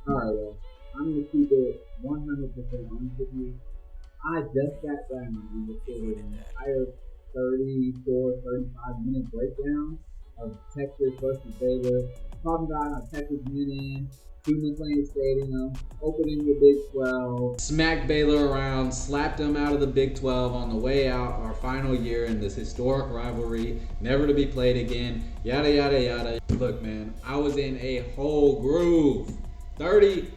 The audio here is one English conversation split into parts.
Alright, well, I'm going to keep it 100% honest with you. I just sat down and recorded an entire 34, 35-minute breakdown of Texas versus Baylor. Talking about how Texas went in, Cleveland playing stadium, opening the Big 12. Smacked Baylor around, slapped them out of the Big 12 on the way out, our final year in this historic rivalry, never to be played again, yada, yada, yada. Look, man, I was in a whole groove. 30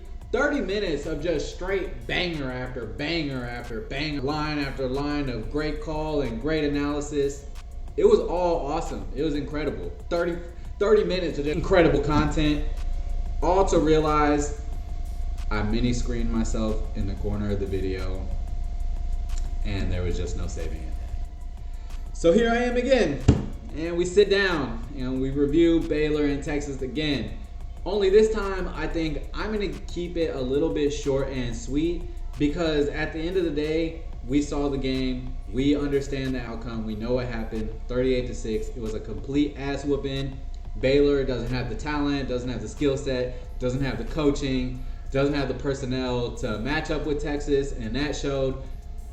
minutes of just straight banger after banger after banger, line after line of great call and great analysis. It was all awesome. It was incredible. 30 minutes of just incredible content. All to realize I mini screened myself in the corner of the video and there was just no saving it. So here I am again, and we sit down and we review Baylor and Texas again. Only this time, I think I'm going to keep it a little bit short and sweet because at the end of the day, we saw the game. We understand the outcome. We know what happened. 38-6. It was a complete ass whooping. Baylor doesn't have the talent, doesn't have the skill set, doesn't have the coaching, doesn't have the personnel to match up with Texas, and that showed.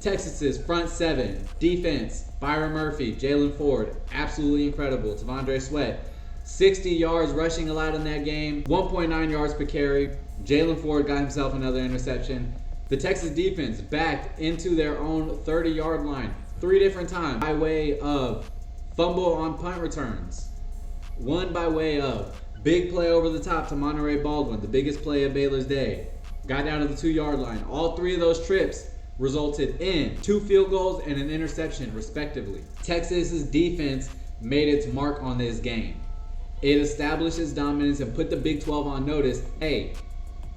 Texas's front seven, defense, Byron Murphy, Jalen Ford, absolutely incredible. T'Vondre Sweat, 60 yards rushing allowed in that game, 1.9 yards per carry. Jalen Ford got himself another interception. The Texas defense backed into their own 30-yard line 3 different times by way of fumble on punt returns. One by way of big play over the top to Monterey Baldwin, the biggest play of Baylor's day. Got down to the 2-yard line. All 3 of those trips resulted in 2 field goals and an interception, respectively. Texas's defense made its mark on this game. It established its dominance and put the Big 12 on notice. Hey,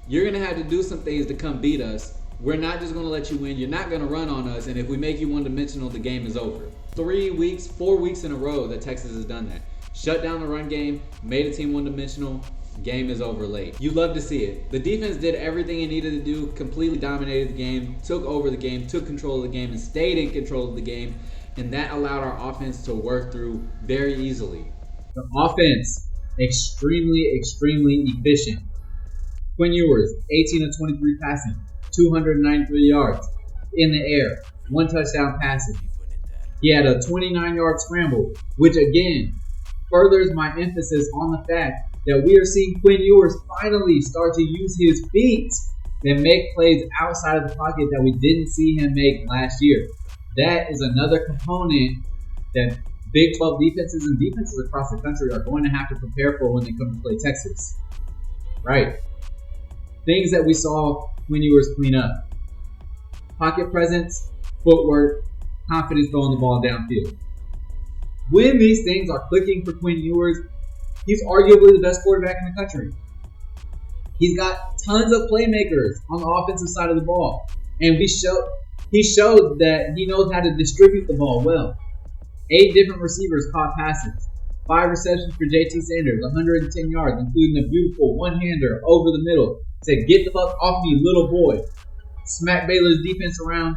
you're going to have to do some things to come beat us. We're not just going to let you win. You're not going to run on us. And if we make you one-dimensional, the game is over. 4 weeks in a row that Texas has done that. Shut down the run game, made a team one-dimensional, game is over late. You love to see it. The defense did everything it needed to do, completely dominated the game, took over the game, took control of the game, and stayed in control of the game. And that allowed our offense to work through very easily. The offense, extremely efficient. Quinn Ewers, 18 of 23 passing, 293 yards in the air, 1 touchdown passing. He had a 29-yard scramble, which again furthers my emphasis on the fact that we are seeing Quinn Ewers finally start to use his feet and make plays outside of the pocket that we didn't see him make last year. That is another component that Big 12 defenses and defenses across the country are going to have to prepare for when they come to play Texas. Right. Things that we saw Quinn Ewers clean up. Pocket presence, footwork, confidence throwing the ball downfield. When these things are clicking for Quinn Ewers, he's arguably the best quarterback in the country. He's got tons of playmakers on the offensive side of the ball. And he showed that he knows how to distribute the ball well. 8 different receivers caught passes. 5 receptions for JT Sanders, 110 yards, including a beautiful one-hander over the middle. Said, "Get the fuck off me, little boy." Smacked Baylor's defense around.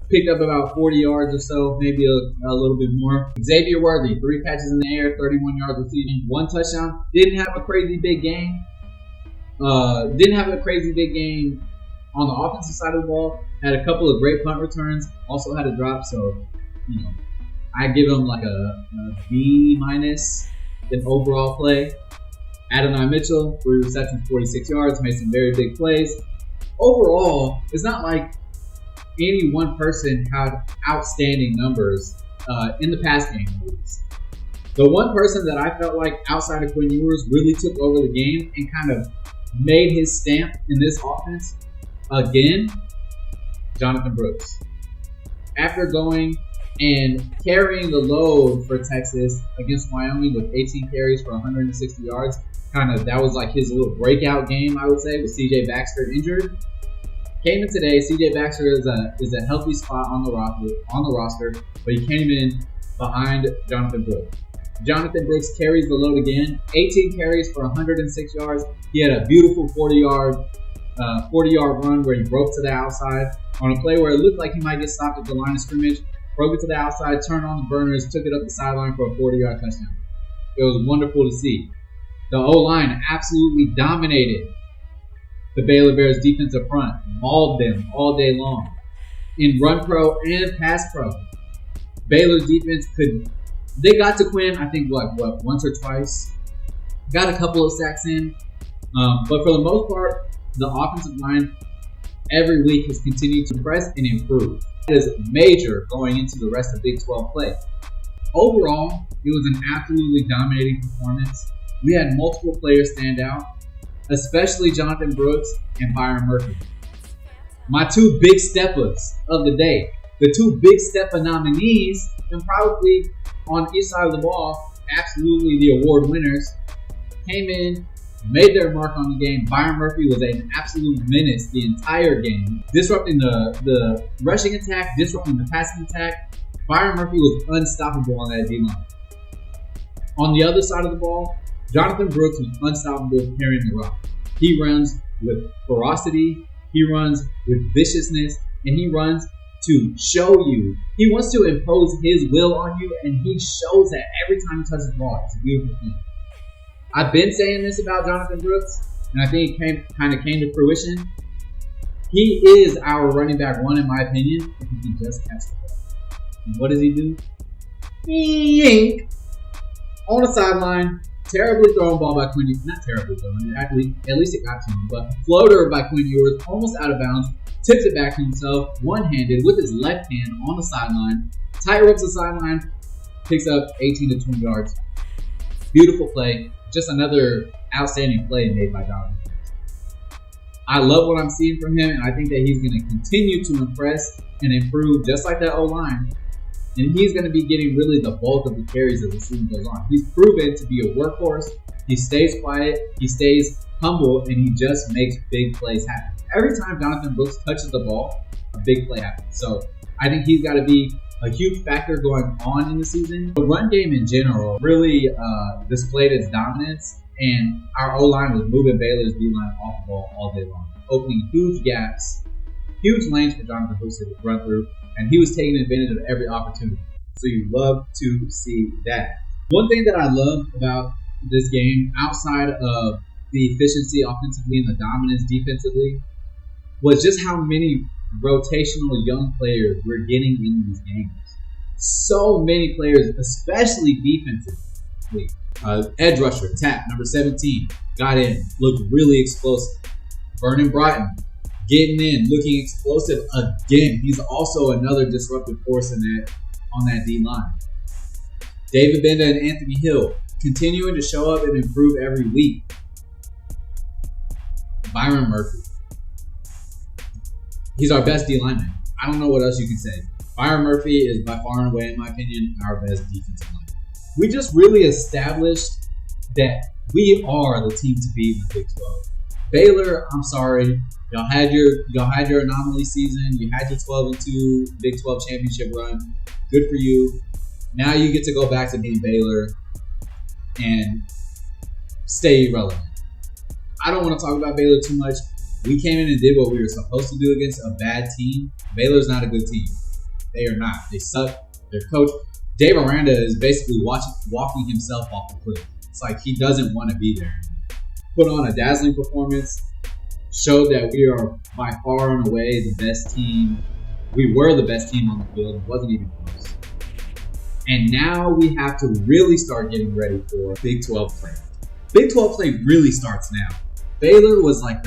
Picked up about 40 yards or so, maybe a little bit more. Xavier Worthy, 3 catches in the air, 31 yards receiving, 1 touchdown. Didn't have a crazy big game. On the offensive side of the ball. Had a couple of great punt returns. Also had a drop, so I give him like a B- in overall play. Adonai Mitchell, 3 receptions, 46 yards, made some very big plays. Overall, it's not like any one person had outstanding numbers in the pass game. The one person that I felt like outside of Quinn Ewers really took over the game and kind of made his stamp in this offense again, Jonathan Brooks. After going and carrying the load for Texas against Wyoming with 18 carries for 160 yards, that was like his little breakout game, I would say, with CJ Baxter injured. Came in today. CJ Baxter is a healthy spot on the roster, but he came in behind Jonathan Brooks. Jonathan Brooks carries the load again. 18 carries for 106 yards. He had a beautiful 40-yard run where he broke to the outside on a play where it looked like he might get stopped at the line of scrimmage. Broke it to the outside, turned on the burners, took it up the sideline for a 40-yard touchdown. It was wonderful to see. The O-line absolutely dominated the Baylor Bears defensive front, mauled them all day long. In run pro and pass pro, Baylor's defense they got to Quinn, I think, once or twice. Got a couple of sacks in. But for the most part, the offensive line every week has continued to impress and improve. That is major going into the rest of Big 12 play. Overall, it was an absolutely dominating performance. We had multiple players stand out, especially Jonathan Brooks and Byron Murphy. My two big steppers of the day, the two big stepper nominees, and probably on each side of the ball, absolutely the award winners, came in, made their mark on the game. Byron Murphy was an absolute menace the entire game, disrupting the rushing attack, disrupting the passing attack. Byron Murphy was unstoppable on that D-line. On the other side of the ball, Jonathan Brooks was unstoppable carrying the rock. He runs with ferocity, he runs with viciousness, and he runs to show you. He wants to impose his will on you, and he shows that every time he touches the ball. It's a beautiful thing. I've been saying this about Jonathan Brooks, and I think it kind of came to fruition. He is our running back one, in my opinion, if he can just catch the ball. And what does he do? Yank! On the sideline, terribly thrown ball by Quinn. Not terribly thrown, at least it got to him, but floater by Quinn Ewers, almost out of bounds, tips it back to himself, one-handed, with his left hand on the sideline, tight ropes the sideline, picks up 18 to 20 yards. Beautiful play. Just another outstanding play made by Jonathan. I love what I'm seeing from him, and I think that he's going to continue to impress and improve just like that O-line. And he's going to be getting really the bulk of the carries as the season goes on. He's proven to be a workhorse. He stays quiet, he stays humble, and he just makes big plays happen. Every time Jonathan Brooks touches the ball, a big play happens. So I think he's got to be a huge factor going on in the season. The run game in general really displayed its dominance, and our O-line was moving Baylor's D-line off the ball all day long, opening huge gaps, huge lanes for Jonathan Brooks to run through, and he was taking advantage of every opportunity. So you love to see that. One thing that I love about this game, outside of the efficiency offensively and the dominance defensively, was just how many rotational young players we're getting in these games. So many players, especially defensively. Edge rusher, Tap, number 17, got in, looked really explosive. Vernon Broughton, getting in, looking explosive again. He's also another disruptive force on that D-line. David Benda and Anthony Hill continuing to show up and improve every week. Byron Murphy. He's our best D-lineman. I don't know what else you can say. Byron Murphy is by far and away, in my opinion, our best defensive lineman. We just really established that we are the team to beat in the Big 12. Baylor, I'm sorry. Y'all had your anomaly season. You had your 12-2 Big 12 championship run. Good for you. Now you get to go back to being Baylor and stay relevant. I don't want to talk about Baylor too much. We came in and did what we were supposed to do against a bad team. Baylor's not a good team. They are not. They suck. Their coach, Dave Aranda, is basically walking himself off the cliff. It's like he doesn't want to be there. Put on a dazzling performance. Showed that we are by far and away the best team. We were the best team on the field. It wasn't even close. And now we have to really start getting ready for Big 12 play. Big 12 play really starts now. Baylor was like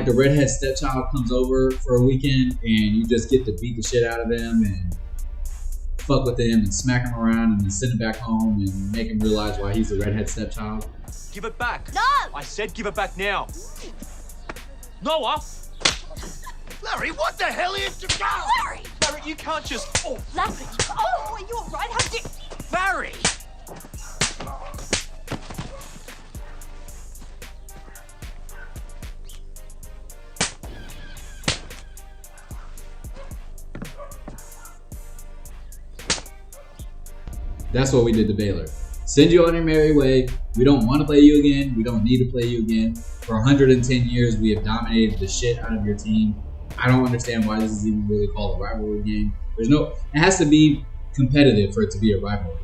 the redhead stepchild comes over for a weekend and you just get to beat the shit out of him and fuck with him and smack him around and then send him back home and make him realize why he's the redhead stepchild. Give it back. No! I said give it back now. Noah! Larry, what the hell is your go? Larry! Larry, you can't just... Oh, Larry! Oh, are you alright? How did... Larry! That's what we did to Baylor. Send you on your merry way. We don't want to play you again. We don't need to play you again. For 110 years, we have dominated the shit out of your team. I don't understand why this is even really called a rivalry game. It has to be competitive for it to be a rivalry.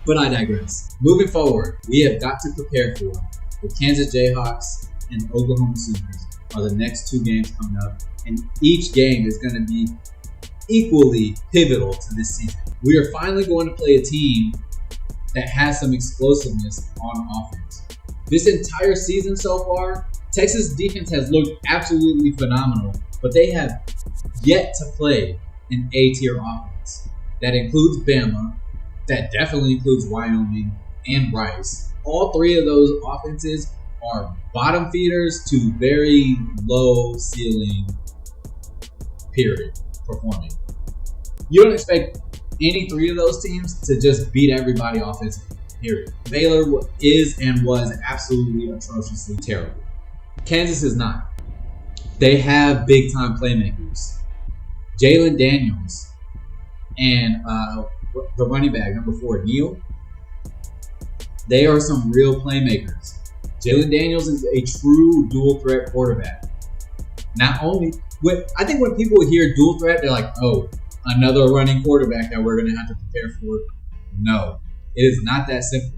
But I digress. Moving forward, we have got to prepare for The Kansas Jayhawks and Oklahoma Sooners are the next 2 games coming up, and each game is going to be equally pivotal to this season. We are finally going to play a team that has some explosiveness on offense. This entire season so far, Texas defense has looked absolutely phenomenal, but they have yet to play an A-tier offense. That includes Bama, that definitely includes Wyoming and Rice. All 3 of those offenses are bottom feeders to very low ceiling period performing. You don't expect any 3 of those teams to just beat everybody offensively, period. Baylor is and was absolutely atrociously terrible. Kansas is not. They have big time playmakers. Jalen Daniels and the running back, number 4, Neal. They are some real playmakers. Jalen Daniels is a true dual threat quarterback. Not only, I think when people hear dual threat, they're like, oh, another running quarterback that we're going to have to prepare for. No, it is not that simple.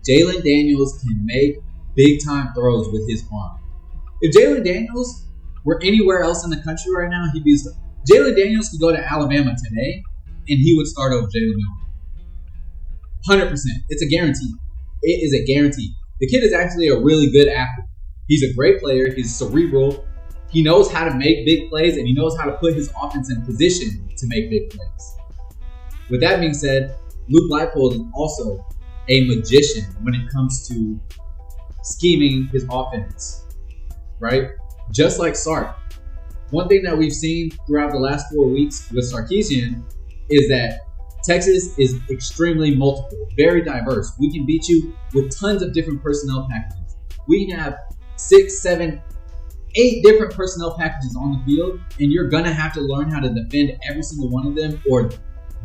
Jalen Daniels can make big time throws with his arm. If Jalen Daniels were anywhere else in the country right now, he'd be. Jalen Daniels could go to Alabama today, and he would start over Jalen Mills. 100%. It's a guarantee. It is a guarantee. The kid is actually a really good athlete. He's a great player. He's cerebral. He knows how to make big plays, and he knows how to put his offense in position to make big plays. With that being said, Luke Leipold is also a magician when it comes to scheming his offense, right? Just like Sark. One thing that we've seen throughout the last 4 weeks with Sarkisian is that Texas is extremely multiple, very diverse. We can beat you with tons of different personnel packages. We can have 6, 7, 8 different personnel packages on the field, and you're going to have to learn how to defend every single one of them or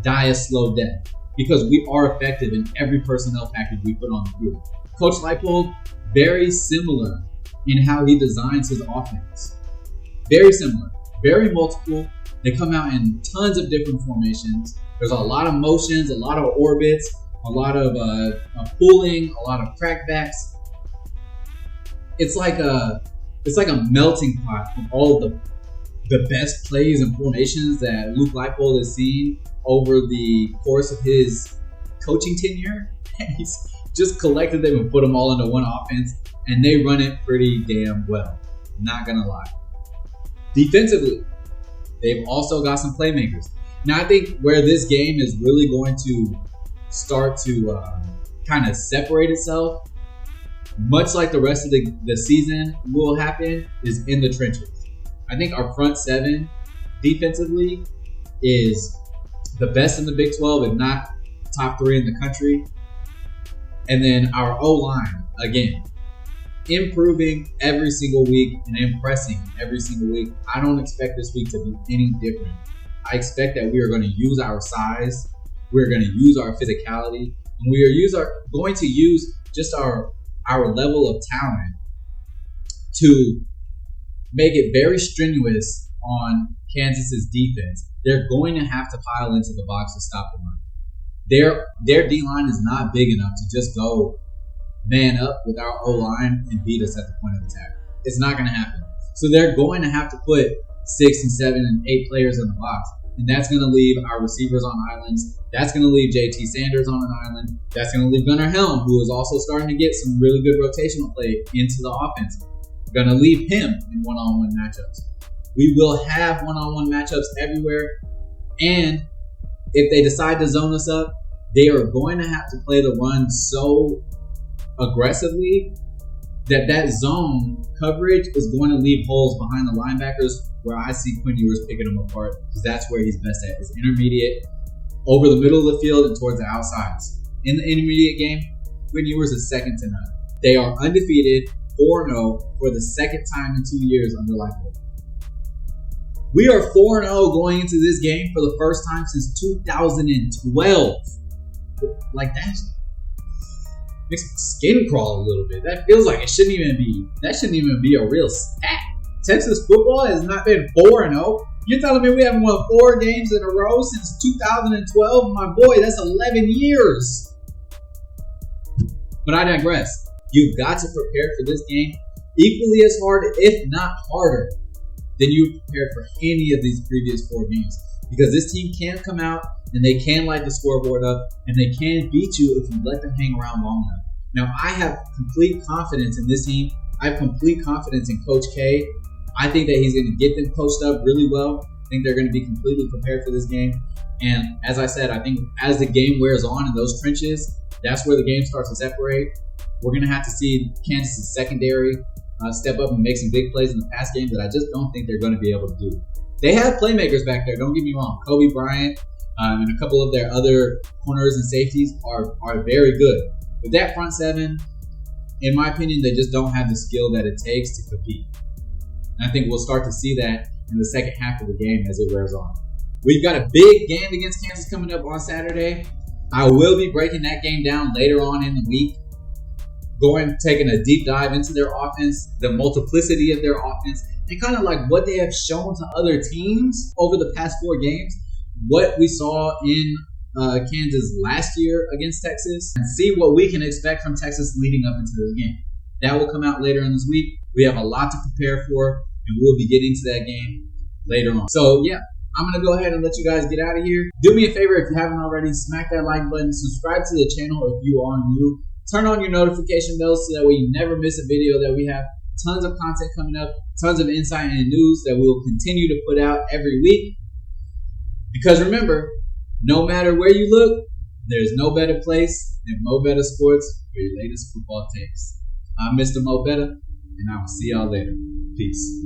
die a slow death, because we are effective in every personnel package we put on the field. Coach Leipold, very similar in how he designs his offense. Very similar, very multiple. They come out in tons of different formations. There's a lot of motions, a lot of orbits, a lot of pulling, a lot of crackbacks. It's like a melting pot of all of the best plays and formations that Luke Leipold has seen over the course of his coaching tenure. And he's just collected them and put them all into one offense, and they run it pretty damn well. Not gonna lie. Defensively, they've also got some playmakers. Now, I think where this game is really going to start to kind of separate itself, much like the rest of the season will happen, is in the trenches. I think our front 7 defensively is the best in the Big 12, if not top 3 in the country. And then our O-line, again, improving every single week and impressing every single week. I don't expect this week to be any different. I expect that we are going to use our size, we're going to use our physicality, and we are going to use just our level of talent to make it very strenuous on Kansas's defense. They're going to have to pile into the box to stop the run. Their D-line is not big enough to just go man up with our O-line and beat us at the point of attack. It's not going to happen. So they're going to have to put 6 and 7 and 8 players in the box. And that's going to leave our receivers on islands. That's going to leave JT Sanders on an island. That's going to leave Gunnar Helm, who is also starting to get some really good rotational play into the offense. Going to leave him in one-on-one matchups. We will have one-on-one matchups everywhere. And if they decide to zone us up, they are going to have to play the run so aggressively that zone coverage is going to leave holes behind the linebackers, where I see Quinn Ewers picking them apart, because that's where he's best at, is intermediate, over the middle of the field and towards the outsides. In the intermediate game, Quinn Ewers is second to none. They are undefeated, 4-0 for the second time in 2 years under Leipold. We are 4-0 going into this game for the first time since 2012. Like, that makes my skin crawl a little bit. That feels like it shouldn't even be a real stat. Texas football has not been 4-0. You're telling me we haven't won 4 games in a row since 2012? My boy, that's 11 years. But I digress. You've got to prepare for this game equally as hard, if not harder, than you prepared for any of these previous 4 games. Because this team can come out and they can light the scoreboard up and they can beat you if you let them hang around long enough. Now, I have complete confidence in this team. I have complete confidence in Coach K. I think that he's going to get them coached up really well. I think they're going to be completely prepared for this game. And as I said, I think as the game wears on in those trenches, that's where the game starts to separate. We're going to have to see Kansas' secondary step up and make some big plays in the pass game that I just don't think they're going to be able to do. They have playmakers back there, don't get me wrong. Kobe Bryant and a couple of their other corners and safeties are very good. But that front seven, in my opinion, they just don't have the skill that it takes to compete. And I think we'll start to see that in the second half of the game as it wears on. We've got a big game against Kansas coming up on Saturday. I will be breaking that game down later on in the week, taking a deep dive into their offense, the multiplicity of their offense, and kind of like what they have shown to other teams over the past 4 games, what we saw in Kansas last year against Texas, and see what we can expect from Texas leading up into this game. That will come out later in this week. We have a lot to prepare for, and we'll be getting to that game later on. So yeah, I'm going to go ahead and let you guys get out of here. Do me a favor, if you haven't already, smack that like button, subscribe to the channel if you are new, turn on your notification bells so that way you never miss a video that we have. Tons of content coming up, tons of insight and news that we'll continue to put out every week. Because remember, no matter where you look, there's no better place than Mo Better Sports for your latest football takes. I'm Mr. Mo Better, and I will see y'all later. Peace.